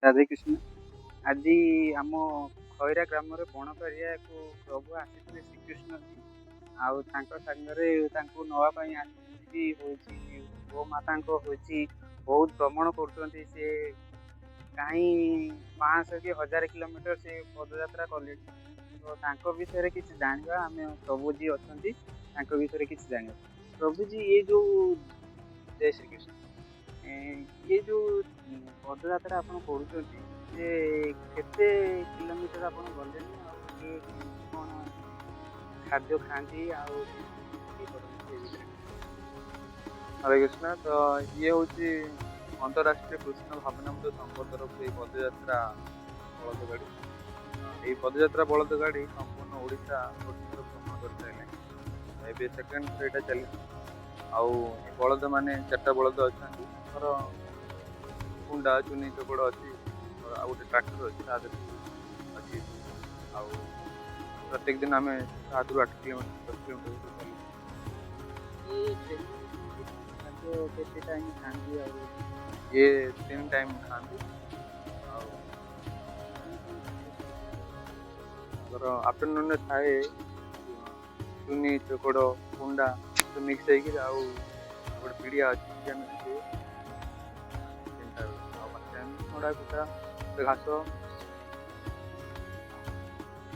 ରାଧେକୃଷ୍ଣ। ଆଜି ଆମ ଖଇରା ଗ୍ରାମରେ ବଣପାରିଆକୁ ପ୍ରଭୁ ଆସିଥିଲେ ଶ୍ରୀକୃଷ୍ଣ ଜୀ। ଆଉ ତାଙ୍କ ସାଙ୍ଗରେ ତାଙ୍କୁ ନେବା ପାଇଁ ଆସିକି ହଉଛି ଗୋମାତାଙ୍କ ହଉଛି ବହୁତ ଭ୍ରମଣ କରୁଛନ୍ତି। ସେ କାହିଁ 500 କି 1000 କିଲୋମିଟର ସେ ପଦଯାତ୍ରା କଲେଣି। ତ ତାଙ୍କ ବିଷୟରେ କିଛି ଜାଣିବା, ଆମେ ପ୍ରଭୁଜୀ ଅଛନ୍ତି ତାଙ୍କ ବିଷୟରେ କିଛି ଜାଣିବା। ପ୍ରଭୁଜୀ ଏ ଯୋଉ ଜୟ ଶ୍ରୀକୃଷ୍ଣ, ये जो पदयात्रा आपण କରୁଛନ୍ତି ଯେ କେତେ କିଲୋମିଟର ଆପଣ ଗଲେଣି ଆଉ କିଏ କେମିତି କଣ ଖାଦ୍ୟ ଖାଆନ୍ତି ଆଉ ଇଏ କରନ୍ତି ସେ ବିଷୟରେ? ହରେ କୃଷ୍ଣ। ତ ଇଏ ହଉଛି ଅନ୍ତରାଷ୍ଟ୍ରୀୟ କୃଷ୍ଣ ଭାବନାମୃତ ସଂଘ ତରଫରୁ ଏଇ ପଦଯାତ୍ରା ବଳଦ ଗାଡ଼ି। ଏଇ ପଦଯାତ୍ରା ବଳଦ ଗାଡ଼ି ସମ୍ପୂର୍ଣ୍ଣ ଓଡ଼ିଶା ଗୋଟେ ଥର ଭ୍ରମଣ କରିସାରିଲାଣି। ଏବେ ସେକେଣ୍ଡ ଥର ଏଇଟା ଚାଲିଛି। ଆଉ ଏ ବଳଦ ମାନେ 4ଟା ବଳଦ ଅଛନ୍ତି। ତାଙ୍କର କୁଣ୍ଡା ଚୁନି ଚୋକଡ଼ ଅଛି, ଆଉ ଗୋଟେ ଟ୍ରାକ୍ଟର ଅଛି ତା ଦେହରେ ଅଛି। ଆଉ ପ୍ରତ୍ୟେକ ଦିନ ଆମେ 7ରୁ 8 କିଲୋମିଟର 10 କିଲୋମିଟର ଚାଲୁ। ये ट्रेनिंग କେମିତି ଖାଦ୍ୟ କେତେ ଟାଇମ ଖାଆନ୍ତି ଆଉ ଇଏ 3 ଟାଇମ୍ ଖାଆନ୍ତି। ଆଉ କଣ କଣ ଖାଦ୍ୟ ସବୁ ଖାଆନ୍ତି? ତାଙ୍କର ଆଫ୍ଟରନୁନରେ ଥାଏ ଚୁନି ଚୋକଡ଼ କୁଣ୍ଡା ସବୁ ମିକ୍ସ ହେଇକି, ଆଉ ଗୋଟେ ପିଡ଼ିଆ ଅଛି ପିଡ଼ିଆ ମିକ୍ସ ହୁଏ 3ଟା ବେଳେ। ଆଉ ବାକି ଟାଇମ୍ ନଡ଼ା କୁଟା ଘାସ।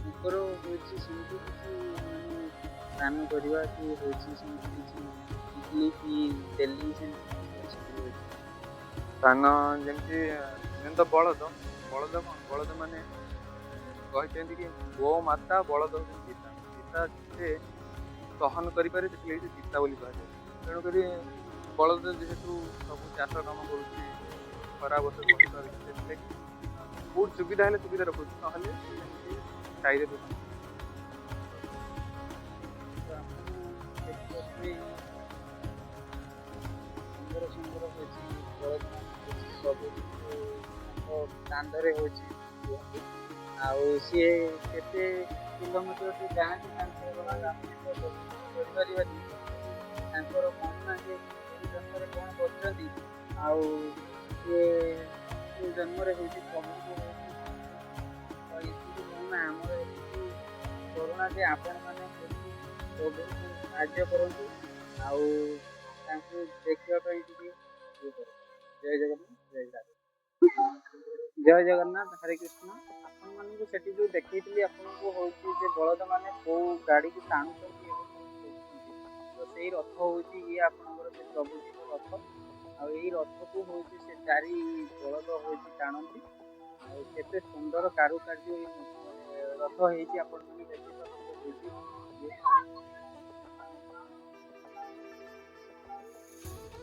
ତାଙ୍କର ହଉଛି ସେମିତି କିଛି ମାନେ ସ୍ନାନ କରିବା କି ହଉଛି ସେମିତି କିଛି ଇଡଲି କି ଡେଲି ସେମିତି କିଛି ଅଛି କି ହଉଛି? ସ୍ଥାନ ଯେମିତି ମେନ୍ ତ ବଳଦ। ବଳଦ କଣ, ବଳଦ ମାନେ କହିଛନ୍ତି କି ଗୋ ମାତା ବଳଦ ହଉଛନ୍ତି ପିତା। ପିତା ଯେତେ ସହନ କରିପାରେ ସେଥିଲାଗି ସେ ପିତା ବୋଲି କୁହାଯାଏ। ତେଣୁକରି ବଳଦ ଯେହେତୁ ସବୁ ଚାଷ କାମ କରୁଛି, ଖରା ବର୍ଷ ସହିପାରୁଛି, ସେଥିଲାଗି କୋଉଠି ସୁବିଧା ହେଲେ ସୁବିଧା ରଖୁଛି, ନହେଲେ ସେମିତି ସାହିରେ ତ ଆପଣ ଦେଖିପାରୁଥିବେ ସୁନ୍ଦର ସୁନ୍ଦର ହଉଛି ବଳଦ ମାନେ ହଉଛି ପ୍ରଭୁଙ୍କୁ ତାଙ୍କ ଦାଣ୍ଡରେ ହଉଛି ରୁହନ୍ତି। ଆଉ ସିଏ କେତେ କିଲୋମିଟର ସେ ଯାଆନ୍ତି ତାଙ୍କର ଆମେ ତ କରିପାରିବାନି, କିନ୍ତୁ ତାଙ୍କର ମହିମା ଯେ ଏଇ ଜନ୍ମରେ କଣ କରୁଛନ୍ତି ଆଉ ସିଏ ଯୋଉ ଜନ୍ମରେ ହଉଛି ପ୍ରଭୁଙ୍କୁ ହଉଛି ପାଇଛନ୍ତି। ତ ଏତିକି ମହିମା, ଆମର ଏତିକି କରୁଣା ଯେ ଆପଣ ମାନେ ହଉଛି ପ୍ରଭୁଙ୍କୁ ସାହାଯ୍ୟ କରନ୍ତୁ ଆଉ ତାଙ୍କୁ ଦେଖିବା ପାଇଁ ଟିକେ ଇଏ କରନ୍ତୁ। ଜୟ ଜଗନ୍ନାଥ, ଜୟ ରାଧେ। ଜୟ ଜଗନ୍ନାଥ, ହରେ କୃଷ୍ଣ। ଆପଣ ମାନଙ୍କୁ ସେଠି ଯୋଉ ଦେଖେଇଥିଲି ଆପଣଙ୍କୁ ହଉଛି ଯେ ବଳଦ ମାନେ କୋଉ ଗାଡିକୁ ଟାଣୁଛନ୍ତି ଏବଂ କଣ କରୁଛନ୍ତି, ତ ସେଇ ରଥ ହଉଛି ଇଏ ଆପଣଙ୍କର ସେ ପ୍ରଭୁଜୀଙ୍କ ରଥ। ଆଉ ଏଇ ରଥକୁ ହଉଛି ସେ 4 ବଳଦ ହଉଛି ଟାଣନ୍ତି। ଆଉ କେତେ ସୁନ୍ଦର କାରୁକାର୍ଯ୍ୟ ଏଇ ରଥ ହେଇଛି ଆପଣ ମାନେ ଦେଖିପାରୁଥିବେ ହଉଛି ଇଏ।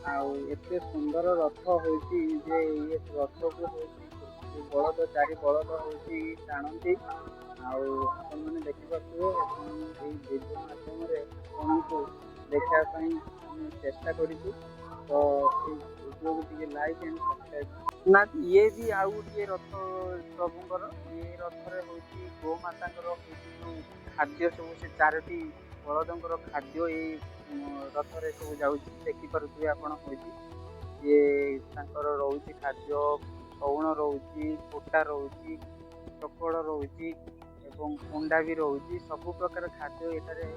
ଆଉ ଏତେ ସୁନ୍ଦର ରଥ ହଉଛି ଯେ ଇଏ ରଥକୁ ହଉଛି ବଳଦ 4 ବଳଦ ହଉଛି ଟାଣନ୍ତି। ଆଉ ଆପଣ ମାନେ ଦେଖିପାରୁଥିବେ ଏବଂ ଏଇ ଭିଡିଓ ମାଧ୍ୟମରେ ଆପଣଙ୍କୁ ଦେଖିବା ପାଇଁ ଆମେ ଚେଷ୍ଟା କରିଛୁ। ତ ଏଇ ଭିଡିଓକୁ ଟିକେ ଲାଇକ୍ ଆଣ୍ଡ ସବସ୍କ୍ରାଇବ ନା। ଇଏ ବି ଆଉ ଗୋଟିଏ ରଥ ପ୍ରଭୁଙ୍କର, ଇଏ ରଥରେ ହଉଛି ଗୋମାତାଙ୍କର ହଉଛି ଯୋଉ ଖାଦ୍ୟ ସବୁ ସେ 4ଟି ବଳଦଙ୍କର ଖାଦ୍ୟ ଏଇ ରଥରେ ସବୁ ଯାଉଛି। ଦେଖିପାରୁଥିବେ ଆପଣ ହଉଛି ଇଏ ତାଙ୍କର ରହୁଛି ଖାଦ୍ୟ, ଛଉଣ ରହୁଛି, କୁଟା ରହୁଛି, ଚୋକଡ଼ ରହୁଛି ଏବଂ କୁଣ୍ଡା ବି ରହୁଛି। ସବୁ ପ୍ରକାର ଖାଦ୍ୟ ଏଠାରେ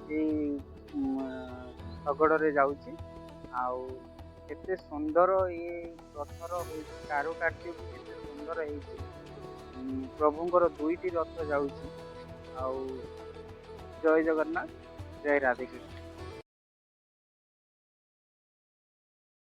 ଏଇ ଶଗଡ଼ରେ ଯାଉଛି। ଆଉ କେତେ ସୁନ୍ଦର ଇଏ ରଥର ହଉଛି କାରୁକାର୍ଯ୍ୟ ବି କେତେ ସୁନ୍ଦର ହେଇଛି। ପ୍ରଭୁଙ୍କର 2ଟି ରଥ ଯାଉଛି। ଆଉ ଜୟ ଜଗନ୍ନାଥ, ଜୟ ରାଧେକୃଷ୍ଣ।